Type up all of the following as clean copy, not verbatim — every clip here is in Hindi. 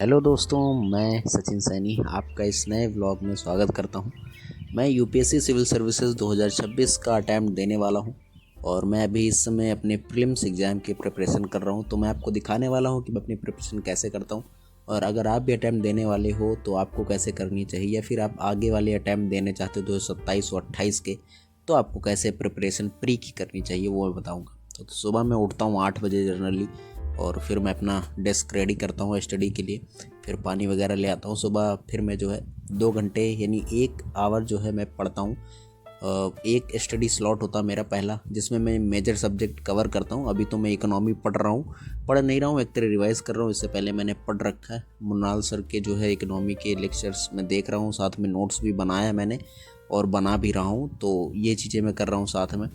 हेलो दोस्तों, मैं सचिन सैनी आपका इस नए व्लॉग में स्वागत करता हूं। मैं यूपीएससी सिविल सर्विसेज 2026 का अटैम्प्ट देने वाला हूं और मैं अभी इस समय अपने प्रीलिम्स एग्ज़ाम की प्रिपरेशन कर रहा हूं। तो मैं आपको दिखाने वाला हूं कि मैं अपनी प्रिपरेशन कैसे करता हूं और अगर आप भी अटैम्प्ट देने वाले हो तो आपको कैसे करनी चाहिए, या फिर आप आगे वाले अटैम्प्ट देने चाहते हो 2027 और 28 के, तो आपको कैसे प्रिपरेशन प्री की करनी चाहिए वो मैं बताऊँगा। तो सुबह मैं उठता हूँ 8 बजे जनरली, और फिर मैं अपना डेस्क रेडी करता हूँ स्टडी के लिए। फिर पानी वगैरह ले आता हूँ सुबह। फिर मैं जो है 2 घंटे यानी 1 आवर जो है मैं पढ़ता हूँ। एक स्टडी स्लॉट होता है मेरा पहला, जिसमें मैं मेजर सब्जेक्ट कवर करता हूँ। अभी तो मैं इकोनॉमी पढ़ रहा हूँ, पढ़ नहीं रहा हूँ, एक तरह रिवाइज़ कर रहा हूँ। इससे पहले मैंने पढ़ रखा है मुनाल सर के जो है इकोनॉमी के लेक्चर्स मैं देख रहा हूँ, साथ में नोट्स भी बनाया है मैंने और बना भी रहा हूँ। तो ये चीज़ें मैं कर रहा हूँ साथ में।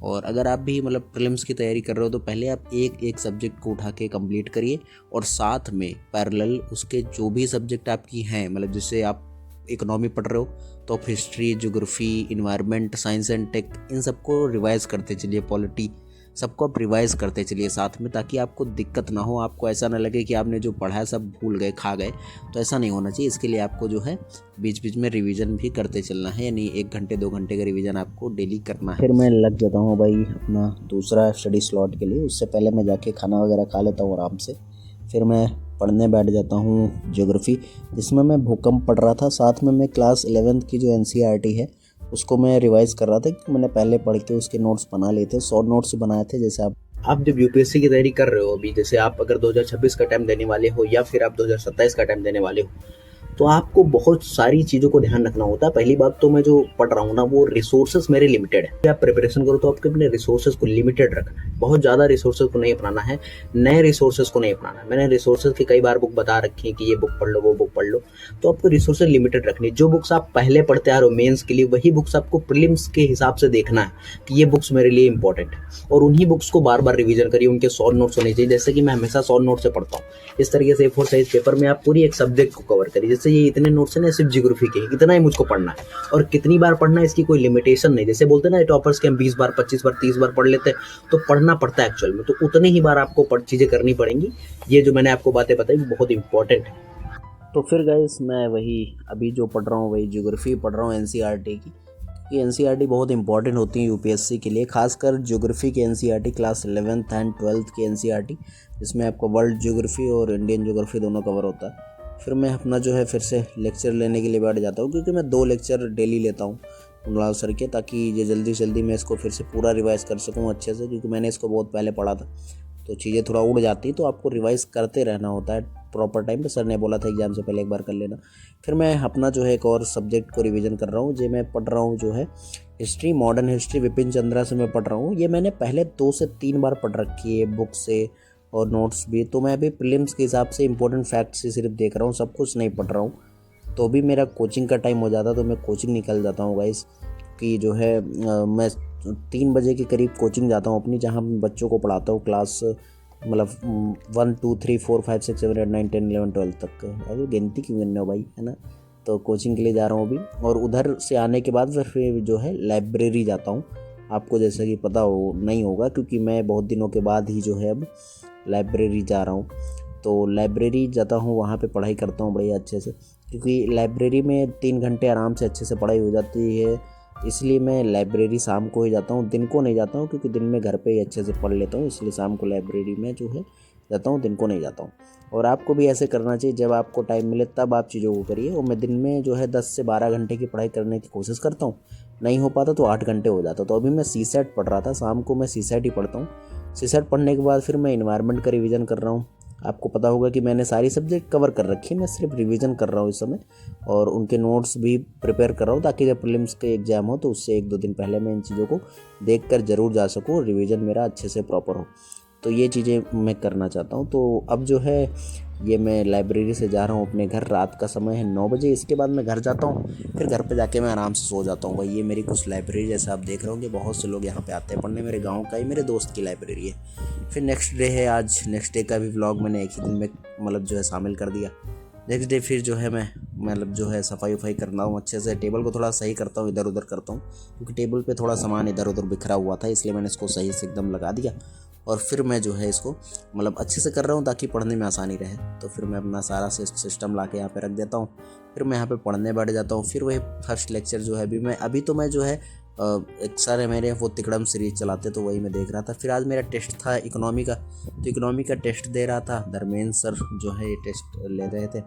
और अगर आप भी मतलब प्रीलिम्स की तैयारी कर रहे हो तो पहले आप एक एक सब्जेक्ट को उठा के कंप्लीट करिए, और साथ में पैरेलल उसके जो भी सब्जेक्ट आपकी हैं, मतलब जिससे आप इकोनॉमी पढ़ रहे हो तो आप history, geography, environment, science and tech, इन सबको रिवाइज़ करते चलिए। पॉलिटी, सबको आप रिवाइज़ करते चलिए साथ में, ताकि आपको दिक्कत ना हो, आपको ऐसा ना लगे कि आपने जो पढ़ा है सब भूल गए, खा गए। तो ऐसा नहीं होना चाहिए। इसके लिए आपको जो है बीच बीच में रिवीजन भी करते चलना है, यानी 1 घंटे 2 घंटे का रिवीजन आपको डेली करना है। फिर मैं लग जाता हूँ भाई अपना दूसरा स्टडी स्लॉट के लिए। उससे पहले मैं जाके खाना वगैरह खा लेता हूँ आराम से। फिर मैं पढ़ने बैठ जाता हूँ ज्योग्राफी, जिसमें मैं भूकंप पढ़ रहा था। साथ में मैं क्लास 11th की जो एनसीईआरटी है उसको मैं रिवाइज़ कर रहा था, क्योंकि मैंने पहले पढ़ के उसके नोट्स बना लिए थे। 100 नोट्स बनाए थे। जैसे आप जब यूपीएससी की तैयारी कर रहे हो अभी, जैसे आप अगर 2026 का टाइम देने वाले हो या फिर आप 2027 का टाइम देने वाले हो, तो आपको बहुत सारी चीज़ों को ध्यान रखना होता है। पहली बात तो मैं जो पढ़ रहा हूँ ना, वो रिसोर्सेज मेरे लिमिटेड है। आप प्रिपरेशन करो तो आपके अपने रिसोर्सेज को लिमिटेड रखना है, बहुत ज़्यादा रिसोर्सेज को नहीं अपनाना है, नए रिसोर्सेज को नहीं अपनाना है। मैंने रिसोर्सेज की कई बार बुक बता रखी है कि ये बुक पढ़ लो, वो बुक पढ़ लो। तो आपको रिसोर्सेज लिमिटेड रखनी है। जो बुक्स आप पहले पढ़ते आ रहे हो मेंस के लिए, वही बुक्स आपको प्रीलिम्स के हिसाब से देखना है कि ये बुक्स मेरे लिए इंपॉर्टेंट है, और उन्हीं बुक्स को बार बार रिवीजन करिए। उनके 100 नोट्स होने चाहिए। जैसे कि मैं हमेशा 100 नोट से पढ़ता हूँ, इस तरीके से A4 साइज पेपर में आप पूरी एक सब्जेक्ट को कवर करिए। जैसे ये इतने नोट्स हैं ना सिर्फ ज्योग्राफी के, इतना ही मुझको पढ़ना है, और कितनी बार पढ़ना है इसकी कोई लिमिटेशन नहीं। जैसे बोलते हैं ना टॉपर्स के हम 20 बार 25 बार 30 बार पढ़ लेते हैं, तो पढ़ना पड़ता है एक्चुअल में, तो उतनी ही बार आपको चीज़ें करनी पड़ेंगी। ये जो मैंने आपको बातें बताई बहुत इंपॉर्टेंट है। तो फिर गाइस मैं वही अभी जो पढ़ रहा हूँ वही ज्योग्राफी पढ़ रहा हूँ एनसीईआरटी की। कि एनसीईआरटी बहुत इंपॉर्टेंट होती है यूपीएससी के लिए, खासकर ज्योग्राफी की NCERT, class 11th and 12th की एनसीईआरटी, जिसमें आपका वर्ल्ड ज्योग्राफी और इंडियन ज्योग्राफी दोनों कवर होता है। फिर मैं अपना जो है फिर से लेक्चर लेने के लिए बैठ जाता हूँ, क्योंकि मैं 2 लेक्चर डेली लेता हूँ कुणाल सर के, ताकि ये जल्दी जल्दी मैं इसको फिर से पूरा रिवाइज़ कर सकूँ अच्छे से, क्योंकि मैंने इसको बहुत पहले पढ़ा था। तो चीज़ें थोड़ा उड़ जाती, तो आपको रिवाइज़ करते रहना होता है प्रॉपर टाइम पे। सर ने बोला था एग्ज़ाम से पहले एक बार कर लेना। फिर मैं अपना जो है एक और सब्जेक्ट को रिवीजन कर रहा हूँ। जो मैं पढ़ रहा हूँ जो है history, modern history Vipin Chandra से मैं पढ़ रहा हूँ। ये मैंने पहले 2 से 3 बार पढ़ रखी है बुक से और नोट्स भी। तो मैं अभी प्रीलिम्स के हिसाब से इंपॉर्टेंट फैक्ट्स ही सिर्फ देख रहा हूँ, सब कुछ नहीं पढ़ रहा हूँ। तो अभी मेरा कोचिंग का टाइम हो जाता, तो मैं कोचिंग निकल जाता हूँ गाइस। कि जो है मैं 3 बजे के करीब कोचिंग जाता हूँ अपनी, जहाँ मैं बच्चों को पढ़ाता हूँ क्लास मतलब 1 2 3 4 5 6 7 8 9 10 11 12 तक। अरे गिनती क्यों गिनने हो भाई, है ना। तो कोचिंग के लिए जा रहा हूँ अभी, और उधर से आने के बाद फिर जो है लाइब्रेरी जाता हूँ। आपको जैसा कि पता हो नहीं होगा, क्योंकि मैं बहुत दिनों के बाद ही जो है अब लाइब्रेरी जा रहा हूँ। तो लाइब्रेरी जाता हूँ, वहाँ पे पढ़ाई करता हूँ बढ़िया अच्छे से, क्योंकि लाइब्रेरी में 3 घंटे आराम से अच्छे से पढ़ाई हो जाती है। इसलिए मैं लाइब्रेरी शाम को ही जाता हूँ, दिन को नहीं जाता हूँ, क्योंकि दिन में घर पे ही अच्छे से पढ़ लेता हूँ। इसलिए शाम को लाइब्रेरी में जो है जाता हूँ, दिन को नहीं जाता हूँ। और आपको भी ऐसे करना चाहिए, जब आपको टाइम मिले तब आप चीज़ों को करिए। और मैं दिन में जो है 10 से 12 घंटे की पढ़ाई करने की कोशिश करता हूँ। नहीं हो पाता तो 8 घंटे हो जाता। तो अभी मैं सीसेट पढ़ रहा था, शाम को मैं सीसेट ही पढ़ता हूँ। सीसेट पढ़ने के बाद फिर मैं इन्वायरमेंट का रिवीजन कर रहा हूँ। आपको पता होगा कि मैंने सारी सब्जेक्ट कवर कर रखी है, मैं सिर्फ रिवीजन कर रहा हूँ इस समय, और उनके नोट्स भी प्रिपेयर कर रहा हूँ, ताकि जब प्रीलिम्स के एग्ज़ाम हो तो उससे 1-2 दिन पहले मैं इन चीज़ों को देख कर ज़रूर जा सकूँ और रिवीजन मेरा अच्छे से प्रॉपर हो। तो ये चीज़ें मैं करना चाहता हूँ। तो अब जो है ये मैं लाइब्रेरी से जा रहा हूँ अपने घर, रात का समय है 9 बजे। इसके बाद मैं घर जाता हूँ, फिर घर पे जाके मैं आराम से सो जाता हूँ भाई। ये मेरी कुछ लाइब्रेरी, जैसे आप देख रहे होंगे बहुत से लोग यहाँ पे आते हैं पढ़ने, मेरे गाँव का ही मेरे दोस्त की लाइब्रेरी है। फिर नेक्स्ट डे है आज, नेक्स्ट डे का भी व्लॉग मैंने एक ही दिन में मतलब जो है शामिल कर दिया। नेक्स्ट डे फिर जो है मैं मतलब जो है सफाई वफाई करना हूँ अच्छे से, टेबल को थोड़ा सही करता हूँ, इधर उधर करता हूँ, क्योंकि टेबल पे थोड़ा सामान इधर उधर बिखरा हुआ था, इसलिए मैंने इसको सही से एकदम लगा दिया। और फिर मैं जो है इसको मतलब अच्छे से कर रहा हूँ ताकि पढ़ने में आसानी रहे। तो फिर मैं अपना सारा सिस्टम ला के यहाँ पे रख देता हूँ, फिर मैं यहाँ पे पढ़ने बैठ जाता हूँ। फिर वही फर्स्ट लेक्चर जो है अभी तो मैं जो है एक सर है मेरे, वो तिकड़म सीरीज चलाते, तो वही मैं देख रहा था। फिर आज मेरा टेस्ट था इकोनॉमी का, तो इकोनॉमी का टेस्ट दे रहा था। धर्मेंद्र सर जो है ये टेस्ट ले रहे थे,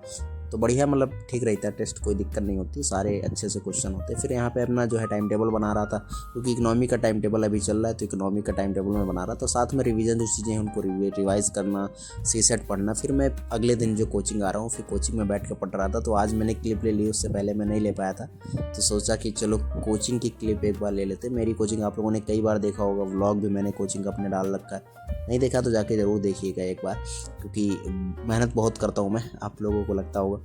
तो बढ़िया मतलब ठीक रहता है टेस्ट, कोई दिक्कत नहीं होती, सारे अच्छे से क्वेश्चन होते। फिर यहाँ पे अपना जो है टाइम टेबल बना रहा था, क्योंकि इकोनॉमी का टाइम टेबल अभी चल रहा है, तो इकोनॉमी का टाइम टेबल मैं बना रहा था। साथ में रिवीजन जो चीज़ें हैं उनको रिवाइज़ करना, सी सेट पढ़ना। फिर मैं अगले दिन जो कोचिंग आ रहा हूँ, फिर कोचिंग में बैठ कर पढ़ रहा था। तो आज मैंने क्लिप ले ली, उससे पहले मैं नहीं ले पाया था, तो सोचा कि चलो कोचिंग की क्लिप एक बार ले लेते। मेरी कोचिंग आप लोगों ने कई बार देखा होगा, व्लॉग भी मैंने कोचिंग का अपने डाल रखा है, नहीं देखा तो जाके ज़रूर देखिएगा एक बार, क्योंकि मेहनत बहुत करता हूँ मैं, आप लोगों को लगता होगा,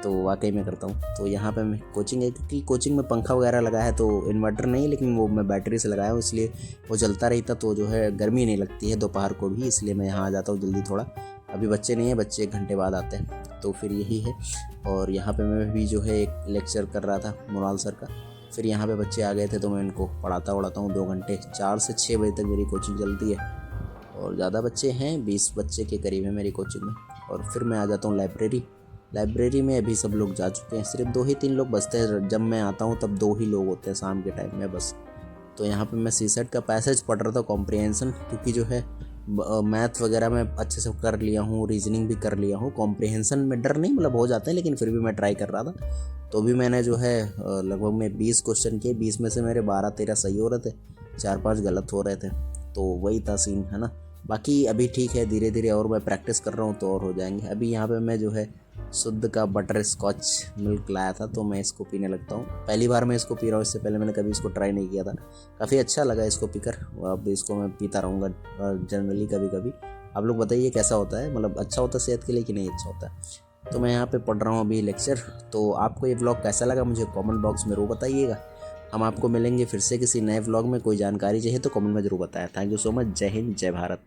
तो वाकई में करता हूँ। तो यहाँ पे मैं कोचिंग है, क्योंकि कोचिंग में पंखा वगैरह लगा है, तो इन्वर्टर नहीं है, लेकिन वो मैं बैटरी से लगाया हूँ, इसलिए वो चलता रहता, तो जो है गर्मी नहीं लगती है दोपहर को भी, इसलिए मैं यहाँ आ जाता हूँ जल्दी थोड़ा। अभी बच्चे नहीं हैं, बच्चे 1 घंटे बाद आते हैं, तो फिर यही है। और यहाँ पे मैं भी जो है एक लेक्चर कर रहा था मोराल सर का। फिर यहाँ पे बच्चे आ गए थे, तो मैं इनको पढ़ाता हूँ 2 घंटे, 4 से 6 बजे तक मेरी कोचिंग चलती है। और ज़्यादा बच्चे हैं, 20 बच्चे के करीब है मेरी कोचिंग में। और फिर मैं आ जाता हूँ लाइब्रेरी में अभी सब लोग जा चुके हैं, सिर्फ 2 ही 3 लोग बचते हैं। जब मैं आता हूँ तब 2 ही लोग होते हैं शाम के टाइम में बस। तो यहाँ पे मैं सी सेट का पैसेज पढ़ रहा था, कॉम्प्रिहेंशन, क्योंकि जो है मैथ वगैरह मैं अच्छे से कर लिया हूँ, रीजनिंग भी कर लिया हूँ। कॉम्प्रिहेंशन में डर नहीं, मतलब हो जाते हैं, लेकिन फिर भी मैं ट्राई कर रहा था। तो भी मैंने जो है लगभग मैं 20 क्वेश्चन किए, 20 में से मेरे 12-13 सही हो रहे थे, 4-5 गलत हो रहे थे, तो वही था सीन, है ना। बाकी अभी ठीक है, धीरे धीरे और मैं प्रैक्टिस कर रहा हूँ तो और हो जाएंगे। अभी यहाँ पे मैं जो है शुद्ध का बटर स्कॉच मिल्क लाया था, तो मैं इसको पीने लगता हूँ। पहली बार मैं इसको पी रहा हूँ, इससे पहले मैंने कभी इसको ट्राई नहीं किया था, काफ़ी अच्छा लगा इसको पीकर। अब इसको मैं पीता रहूँगा जनरली कभी कभी। आप लोग बताइए कैसा होता है, मतलब अच्छा होता है सेहत के लिए कि नहीं अच्छा होता है। तो मैं यहाँ पे पढ़ रहा हूँ अभी लेक्चर। तो आपको ये व्लॉग कैसा लगा मुझे कमेंट बॉक्स में ज़रूर बताइएगा। हम आपको मिलेंगे फिर से किसी नए व्लॉग में। कोई जानकारी चाहिए तो कमेंट में ज़रूर बताएं। Thank you so much. जय हिंद, जय भारत।